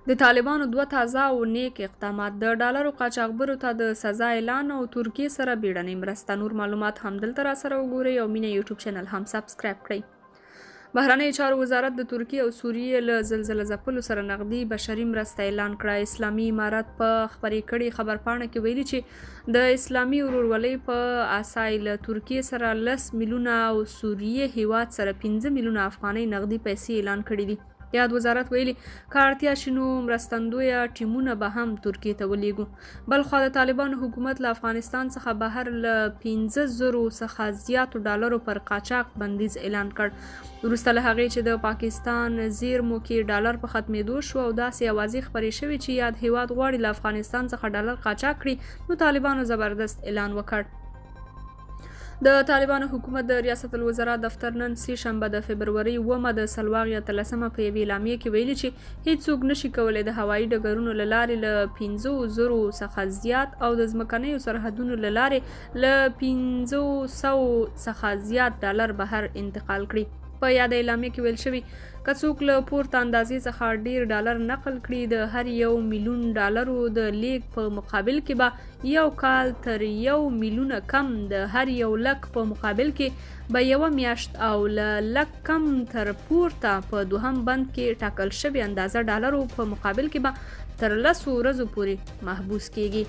د طالبانو دوه تازه او نیک اقدامات: د ډالرو قاچاقبرو ته د سزا اعلان او ترکیې سره بیړنۍ مرسته. نور معلومات هم دلته راسره وګورئ او مینه یوټیوب چینل هم سبسکرایب کړئ. بهرنی چارو وزارت د ترکیې او سوریې له زلزله ځپلو سره نغدي بشري مرسته اعلان کړه. اسلامي امارت په خپرې کړې خبرپاڼه کې ویلي چې د اسلامي ورورولۍ په اساس له ترکیې سره 10 میلیونه او سوریې هیواد سره 15 میلیونه افغانۍ نغدي پیسې اعلان کړي دي. یاد وزارت ویلي که اړتیا شي نو مرستندویه ټیمونه به هم ترکیې ته ولیږو. بلخوا د طالبانو حکومت له افغانستان څخه بهر له 15,000 څخه زیاتو ډالرو پر قاچاق بندیز اعلان کړ، وروسته له هغې چې د پاکستان زیرمو کې ډالر په ختمېدو شو او داسې اوازې خپرې شوې چې یاد هیواد غواړي له افغانستان څخه ډالر قاچاق کړي، نو طالبانو زبردست اعلان وکړ. د طالبانو حکومت د ریاست الوزرا دفتر نن سه شنبه د فبرورۍ 9 د سلواغ یا 13 په یوې اعلامیې کې ویلي چې هیڅوک نشي کولی د هوایي ډګرونو له لارې له 15,000 څخه زیات او د ځمکنیو سرحدونو له لارې له 500 څخه زیات ډالر بهر انتقال کړي. په یاد اعلامیه کې ویل شوي که څوک له پورته اندازې څخه ډیر ډالر نقل کړي، د هر 1 میلیون ډالرو د لیږد په مقابل کې به یو کال تر 1 میلیون کم، د هر 1 لک په مقابل کې به 1 میاشت او له لک کم تر پورته په دوهم بند کې ټاکل شوی اندازه ډالرو په مقابل کې به تر 10 ورځو پورې محبوس کیږي.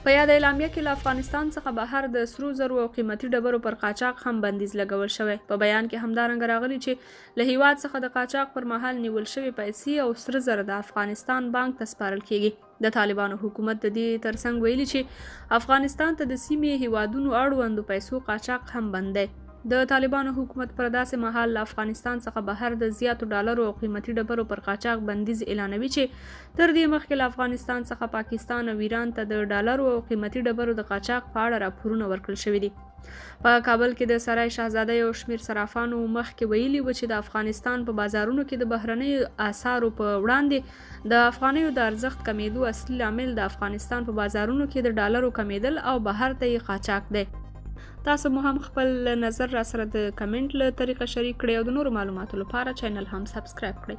په یاد اعلامیه کې له افغانستان څخه بهر د سرو زرو او قیمتي ډبرو پر قاچاق هم بندیز لګول شوی. په بیان کې همدارنګه راغلي چې له هیواد څخه د قاچاق پر مهال نیول شوی پیسې او سره زر د افغانستان بانک ته سپارل کیږي. د طالبانو حکومت د دې ترڅنګ ویلي چې افغانستان ته د سیمې هیوادونو اړوندو پیسو قاچاق هم بند دی. د طالبانو حکومت پر داسې مهال له افغانستان څخه بهر د زیاتو ډالرو او قیمتي ډبرو پر قاچاق بندیز اعلانوي چې تر دې مخکې له افغانستان څخه پاکستان او ایران ته د ډالرو او قیمتي ډبرو د قاچاق په اړه راپورونه ورکړل شوي دي. په کابل کې د سرای شهزاده یو شمېر صرافانو مخکې ویلي و چې د افغانستان په بازارونو کې د بهرنیو اسعارو په وړاندې د افغانیو د ارزښت کمیدو اصلي لامل د افغانستان په بازارونو کې د ډالرو کمیدل او بهر ته یې قاچاق دی. تاسو مو هم خپل نظر را سره د کمنټ له طریقه شریک کړئ او د نورو معلوماتو لپاره چینل هم سبسکرایب کړئ.